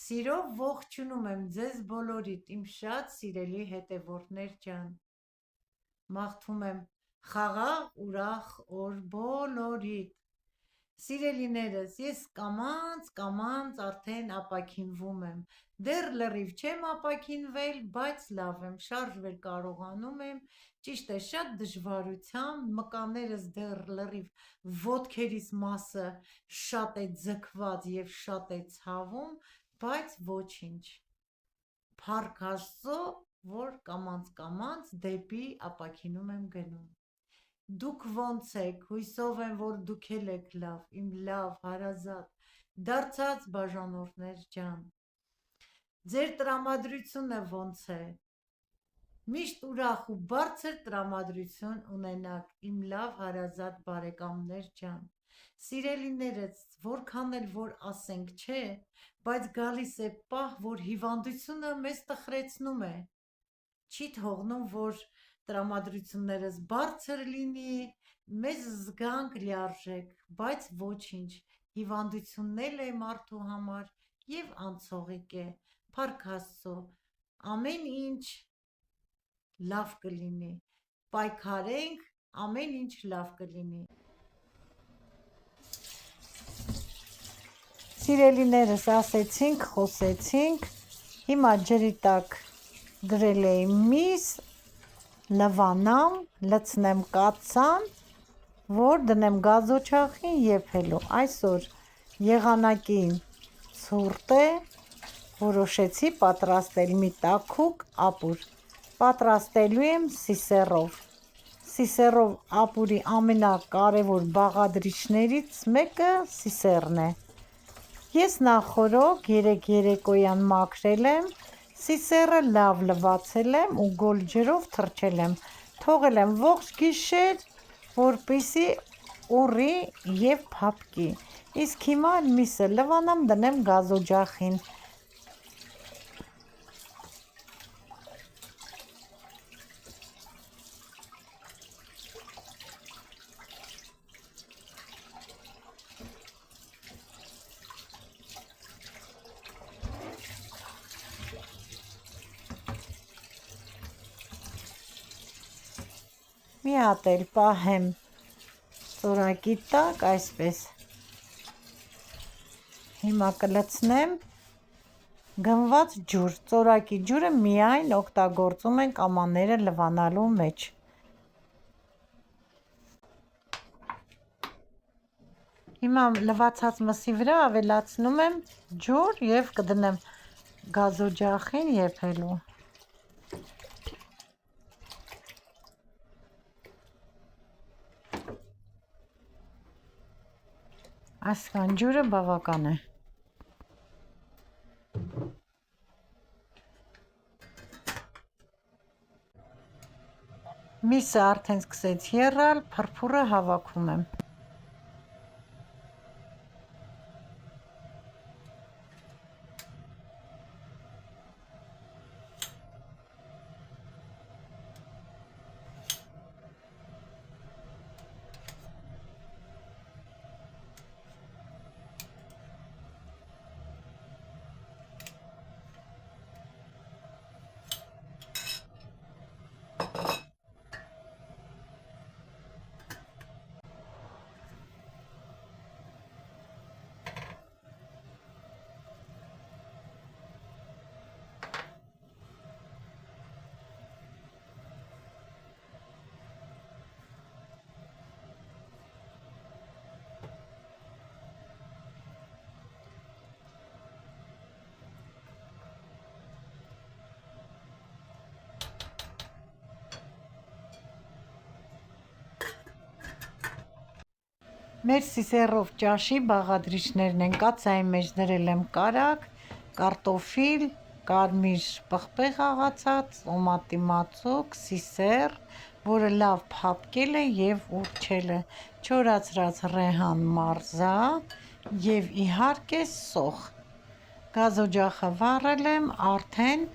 Սիրով ողջունում եմ ձեզ բոլորիդ, իմ շատ սիրելի հետևորդներ ջան։ Մաղթում եմ խաղաղ ուրախ օր բոլորիդ։ Սիրելիներս, ես կամաց արդեն ապաքինվում եմ։ Դեռ լրիվ չեմ ապաքինվել, բայց լավ եմ, շարժվել կարողանում եմ, ճիշտ է, շատ դժվարությամբ, մկաններս դեռ լրիվ ոտքերիս մասը շատ է ձգված և շատ է ցավում, բայց ոչինչ։ Փառք Աստծո, որ կամաց դեպի ապաքինում եմ գնում։ Դուք ոնց եք, հույսով եմ, որ դուք էլ եք լավ, իմ լավ, հարազատ, դարձած բաժանորդներ ջան։ Ձեր տրամադրությունը ոնց է։ Միշտ ուրախ ու բարձր տրամադրություն ունենաք, իմ լավ հարազատ բարեկամներ ջան։ Սիրելիներս, որքան էլ որ ասենք, չէ, բայց գալիս է պահ, որ հիվանդությունը մեզ տխրեցնում է։ Չի թողնում, որ տրամադրություններս բարձր լինի, մեզ զգանք լիարժեք, բայց ոչինչ, հիվանդությունն էլ է մարդու համար և անցողիկ է, փառք Աստծո, ամեն ինչ լավ կլինի, պայքարենք, ամեն ինչ լավ կլինի։ Սիրելիներս, ասեցինք, խոսեցինք, հիմա ջրի տակ դրել էի միս, լվանամ, լցնեմ կաթսան, որ դնեմ գազօջախին եփելու։ Այսօր եղանակի ցուրտ է, որոշեցի պատրաստել մի տաքուկ ապուր։ Պատրաստելու եմ սիսեռով։ Սիսեռով ապուրի ամենակարևոր բաղադրիչներից մեկը սիսեռն է։ Ես նախօրոք երեկոյան մաքրել եմ, սիսեռը լավ լվացել եմ ու գոլ ջրով թրջել եմ, թողել եմ ողջ գիշեր, որպեսզի ուռի և փափկի, իսկ հիմա միսը լվանամ, դնեմ գազօջախին։ Մի հատ էլ պահեմ ծորակի տակ, այսպես։ Հիմա կլցնեմ գնված ջուր, ծորակի ջուրը միայն օգտագործում ենք ամանները լվանալու մեջ։ Հիմա լվացած մսի վրա ավելացնում եմ ջուր և կդնեմ գազօջախին եփելու։ Այսքան ջուրը բավական է։ Միսը արդեն սկսեց եռալ, փրփուրը հավաքում եմ։ Մեր սիսեռով ճաշի բաղադրիչներն են, կաթսայի մեջ դրել եմ կարագ, կարտոֆիլ, կարմիր պղպեղ աղացած, տոմատի մածուկ, սիսեռ, որը լավ փափկել է և ուռչել է, չորացրած ռեհան մարզա և իհարկե սոխ։ Գազօջախը վառել եմ, արդեն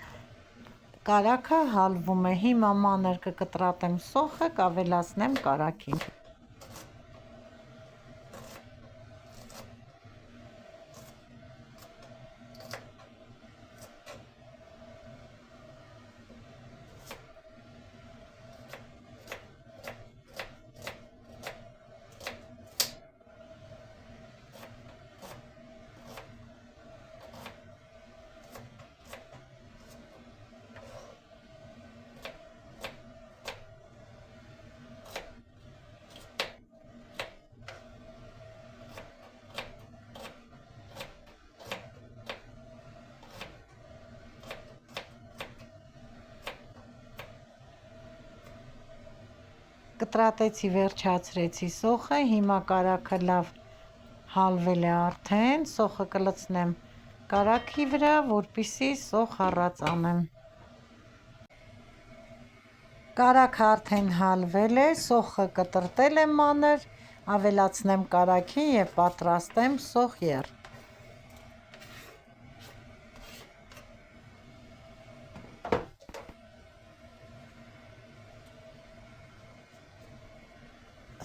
կարագը հալվում է, հիմա մանր կկտրատեմ սոխը, կավելացնեմ կարագին։ կտրատեցի, վերջացրեցի սոխը, հիմա կարագը լավ հալվել է արդեն, սոխը կլցնեմ կարագի վրա, որպեսզի սոխ առած անեմ։ Կարագը արդեն հալվել է, սոխը կտրտել եմ մանր, ավելացնեմ կարագին և պատրաստեմ սոխ եռ։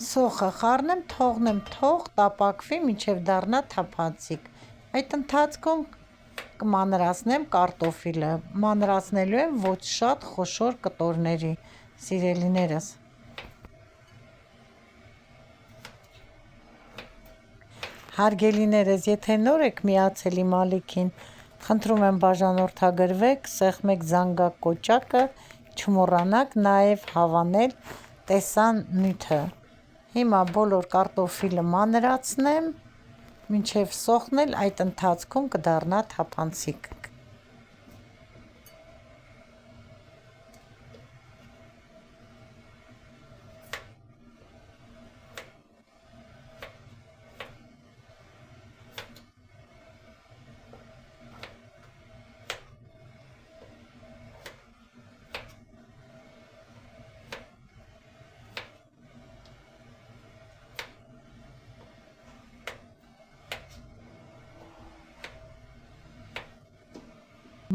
Սոխը խառնեմ, թողնեմ թող տապակվի, մինչև դառնա թափանցիկ։ Այդ ընթացքում կմանրացնեմ կարտոֆիլը, մանրացնելու եմ ոչ շատ խոշոր կտորների, սիրելիներս։ Հարգելիներս, եթե նոր եք միացել իմ ալիքին, խնդրում եմ բաժանորդագրվեք, սեղմեք զանգակ կոճակը, չմոռանաք նաև հավանել տեսան նյութը։ Հիմա բոլոր կարտոֆիլը մանրացնեմ, մինչև սոխն էլ այդ ընթացքում կդառնա թափանցիկ։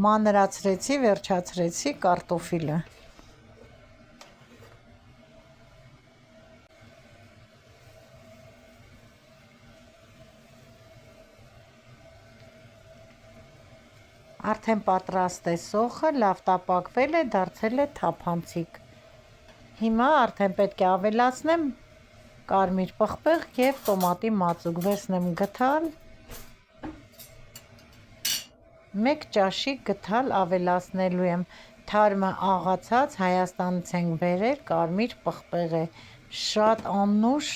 Մանրացրեցի, վերջացրեցի կարտոֆիլը։ Արդեն պատրաստ է սոխը, լավ տապակվել է, դարձել է թափանցիկ։ Հիմա արդեն պետք է ավելացնեմ կարմիր պղպեղ և տոմատի մածուկ, վերցնեմ գդալ, 1 ճաշի գդալ ավելացնելու եմ, թարմը աղացած Հայաստանից ենք բերել կարմիր պղպեղ է, շատ անուշ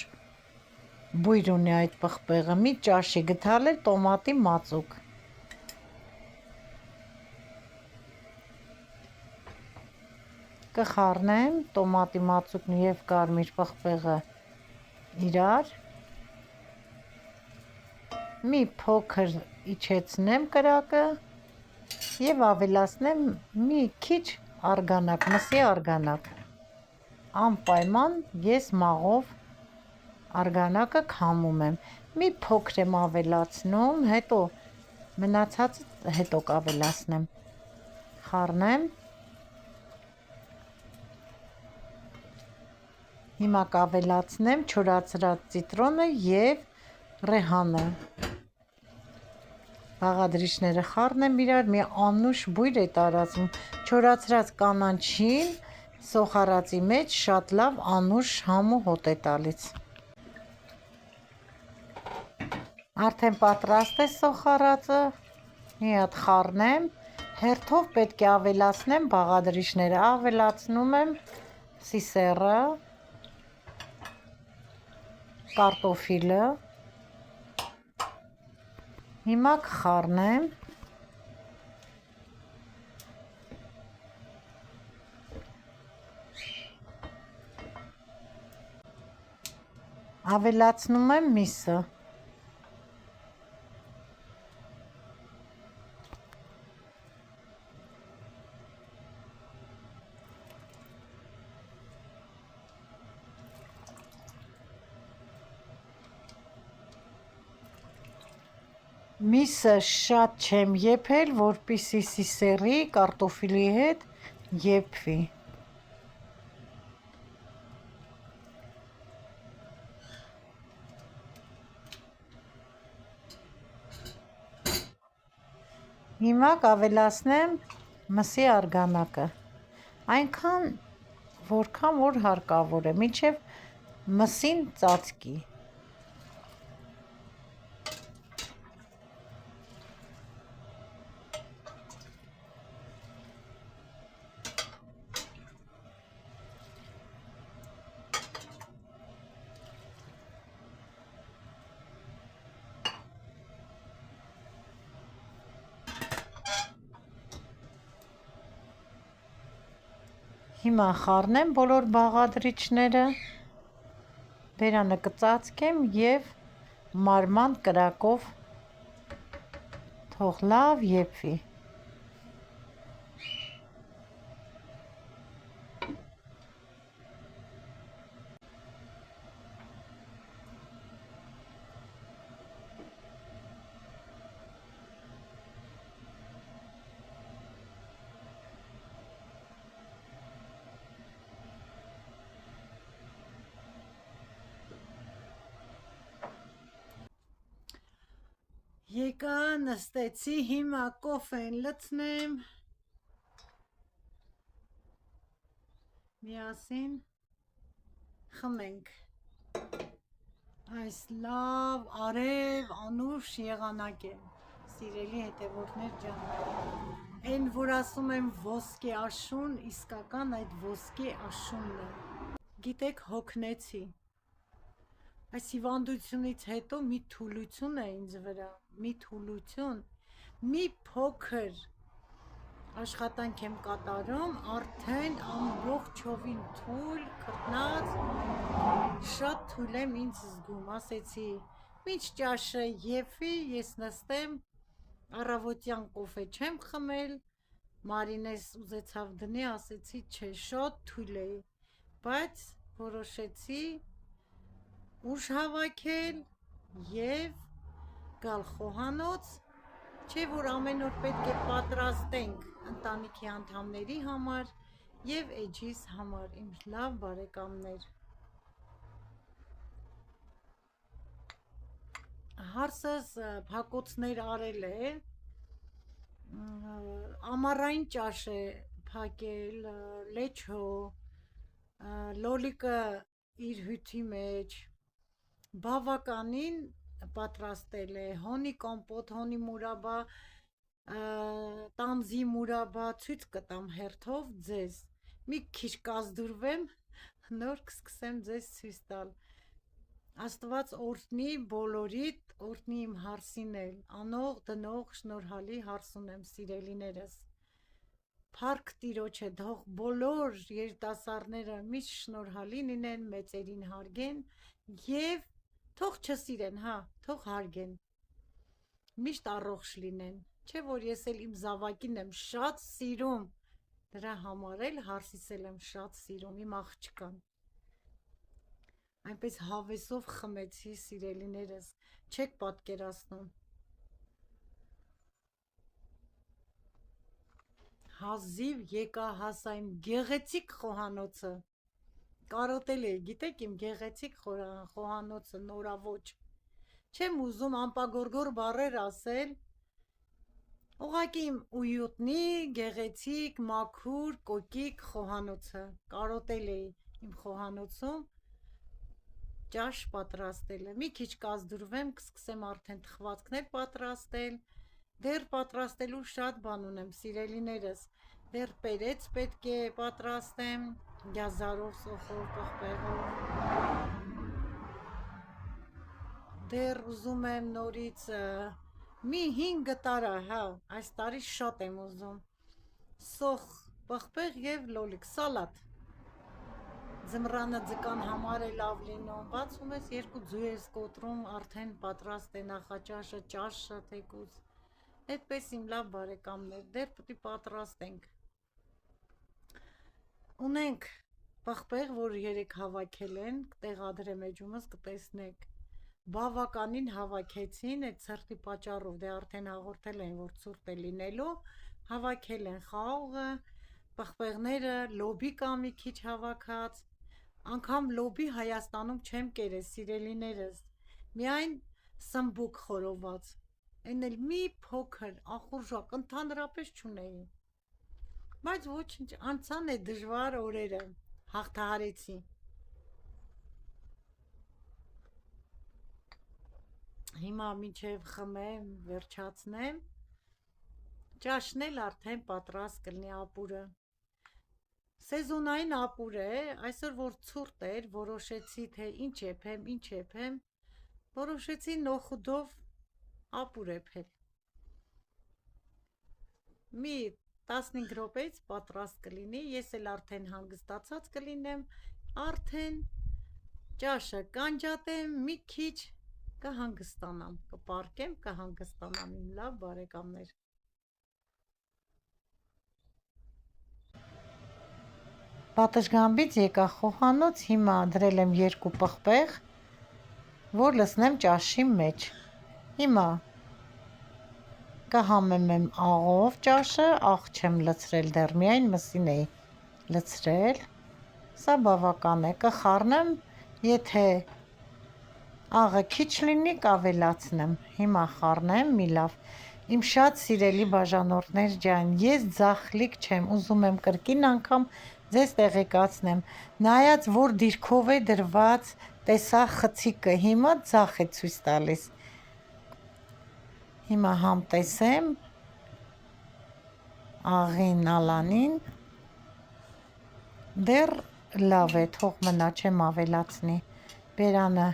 բույր ունի այդ պղպեղը, մի ճաշի գդալ էլ տոմատի մածուկ։ Կխառնեմ տոմատի մածուկն և կարմիր պղպեղը իրար, մի փոքր իջեցնեմ կրակը և ավելացնեմ մի քիչ արգանակ, մսի արգանակ, անպայման ես մաղով արգանակը քամում եմ, մի փոքր եմ ավելացնում, հետո մնացածը հետո կավելացնեմ, խառնեմ, հիմա կավելացնեմ չորացրած ծիտրոնը և ռեհանը, բաղադրիչները խառնեմ իրար, մի անուշ բույր է տարածվում, չորացրած կանաչին սոխառածի մեջ շատ լավ անուշ համ ու հոտ է տալիս։ Արդեն պատրաստ է սոխառածը, մի հատ խառնեմ, հերթով պետք է ավելացնեմ բաղադրիչները, ավելացնում եմ սիսեռը, կարտոֆիլը, հիմա կխառնեմ, ավելացնում եմ միսը, միսը շատ չեմ եփել, որպեսզի սիսեռի կարտոֆիլի հետ եփվի։ Հիմա կավելացնեմ մսի արգանակը, այնքան որքան որ հարկավոր է, մինչև մսին ծածկի։ Հիմա խառնեմ բոլոր բաղադրիչները, բերանը կծածկեմ և մարման կրակով թող լավ եփվի։ Եկա, նստեցի, հիմա կոֆեն լցնեմ, միասին խմենք այս լավ արև անուշ եղանակ է, սիրելի հետևորդներ ջան, այն որ ասում եմ ոսկե աշուն, իսկական այդ ոսկե աշունն է, գիտեք հոգնեցի, այս հիվանդությունից հետո մի թուլություն է ինձ վրա, մի թուլություն, մի փոքր աշխատանք եմ կատարում, արդեն ամբողջովին թույլ, քրտնած, շատ թույլ եմ ինձ զգում, ասեցի, մինչ ճաշը եփվի, ես նստեմ, առավոտյան կոֆե չեմ խմել, Մարինես ուզեցավ դնի, ասեցի, չէ, շատ թույլ էի, բայց որոշեցի ուժ հավաքել և գալ խոհանոց, չէ որ ամեն օր պետք է պատրաստենք ընտանիքի անդամների համար և էջիս համար, իմ լավ բարեկամներ։ Հարսս փակոցներ արել է, ամառային ճաշ է փակել, լեչո, լոլիկը իր հյութի մեջ, բավականին պատրաստել է, հոնի կոմպոտ, հոնի մուրաբա, տանձի մուրաբա, ցույց կտամ հերթով ձեզ, մի քիչ կազդուրվեմ, նոր կսկսեմ ձեզ ցույց տալ, Աստված օրհնի բոլորիդ, օրհնի իմ Հարսին էլ, անող, դնող, շնորհալի Հարս ունեմ, սիրելիներս, փառք Տիրոջը, թող բոլոր երիտասարդները միշտ շնորհալի լինեն, մեծերին հարգեն և թող չսիրեն, հա, թող հարգեն, միշտ առողջ լինեն, չէ որ ես էլ իմ զավակին եմ շատ սիրում, դրա համար էլ Հարսիս էլ եմ շատ սիրում, իմ աղջկան, այնպես հավեսով խմեցի, սիրելիներս, չեք պատկերացնում, հազիվ եկա հասա իմ գեղեցիկ խոհանոցը, կարոտել էի, գիտեք իմ գեղեցիկ խոհանոցը, նորաոճ, չեմ ուզում ամպագորգոր բառեր ասել, ուղղակի իմ ույուտնի, գեղեցիկ, մաքուր, կոկիկ խոհանոցը, կարոտել էի իմ խոհանոցում, ճաշ պատրաստելը, մի քիչ կազդուրվեմ, կսկսեմ արդեն թխվածքներ պատրաստել, դեռ պատրաստելու շատ բան ունեմ, սիրելիներս, դեռ պերեծ պետք է պատրաստեմ, գազարով, սոխով, պղպեղով, դեռ ուզում եմ նորից մի 5 տարա, հա, այս տարի շատ եմ ուզում, սոխ, պղպեղ և լոլիկ, սալատ, ձմռանը ձկան համար է լավ լինում, բացում ես 2 ձու ես կոտրում, արդեն պատրաստ է նախաճաշը, ճաշը թեկուզ, այդպես իմ լավ բարեկամներ, դեռ պետք է պատրաստենք, ունենք պղպեղ, որ երեք հավաքել են, կտեղադրեմ էջումս, կտեսնեք, բավականին հավաքեցին, այդ ցրտի պատճառով, դե արդեն հաղորդել են, որ ցուրտ է լինելու, հավաքել են խաղողը, պղպեղները, լոբի կա մի քիչ հավաքած, անգամ լոբի Հայաստանում չեմ կերել, սիրելիներս, միայն սմբուկ խորոված, այն էլ մի փոքր, ախորժակ, ընդհանրապես չունեի, բայց ոչինչ, անցան է դժվար օրերը, հաղթահարեցի, հիմա մինչև խմեմ, վերջացնեմ, ճաշն էլ արդեն պատրաստ կլինի ապուրը, սեզոնային ապուր է, այսօր որ ցուրտ էր, որոշեցի թե ինչ եփեմ, որոշեցի նոխուդով ապուր եփել, մի 15 րոպեից պատրաստ կլինի, ես էլ արդեն հանգստացած կլինեմ, արդեն ճաշը կանջատեմ, մի քիչ կհանգստանամ, կպարկեմ, կհանգստանամ իմ լավ բարեկամներ։ Պատշգամբից եկա խոհանոց, հիմա դրել եմ 2 պղպեղ, որ լցնեմ ճաշի մեջ։ Հիմա կհամեմեմ աղով ճաշը, աղ չեմ լցրել դեռ, միայն մսին էի լցրել, սա բավական է, կխառնեմ, եթե աղը քիչ լինի կավելացնեմ, հիմա խառնեմ մի լավ, իմ շատ սիրելի բաժանորդներ ջան, ես ձախլիկ չեմ, ուզում եմ կրկին անգամ ձեզ տեղեկացնեմ, նայած որ դիրքով է դրված, տեսա խցիկը, հիմա ձախ է ցույց տալիս, հիմա համտեսեմ աղին ալանին, դեռ լավ է, թող մնա, չեմ ավելացնի, բերանը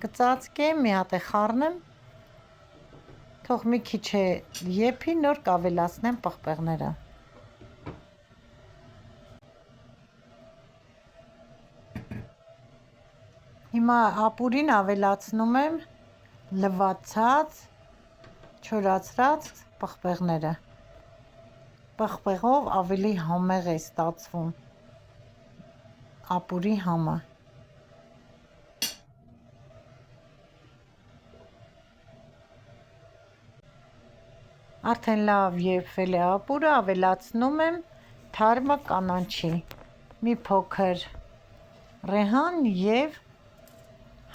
կծածկեմ, մի հատ է խառնեմ, թող մի քիչ է եփի, նոր կավելացնեմ պղպեղները։ Հիմա ապուրին ավելացնում եմ լվացած, չորացրած պղպեղները, պղպեղով ավելի համեղ է ստացվում ապուրի համը։ Արդեն լավ եփվել է ապուրը, ավելացնում եմ թարմը կանաչի, մի փոքր ռեհան և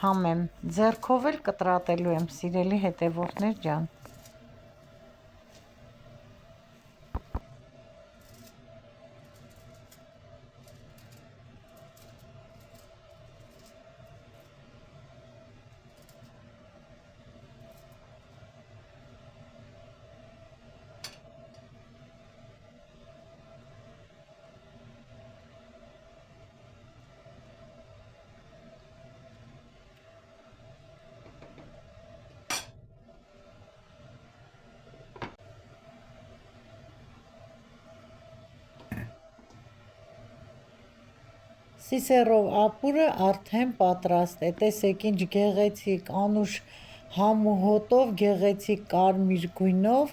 համեմ, ձեռքով էլ կտրատելու եմ, սիրելի հետևորդներ ջան։ Սիսեռով ապուրը արդեն պատրաստ է, տեսեք ինչ գեղեցիկ, անուշ համ ու հոտով, գեղեցիկ կարմիր գույնով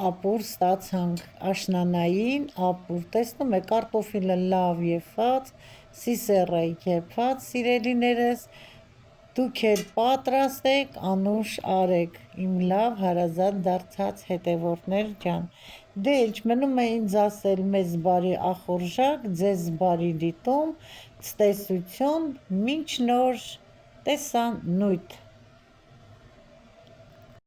ապուր ստացանք, աշնանային ապուր, տեսնում եք կարտոֆիլը լավ եփած, սիսեռը եփած, սիրելիներս, դուք էլ պատրաստեք, անուշ արեք, իմ լավ հարազատ դարձած հետևորդներ ջան, դե ինչ մնում է ինձ ասել, մեզ բարի ախորժակ, ձեզ բարի դիտում, ցտեսություն, մինչ նոր տեսանյութ։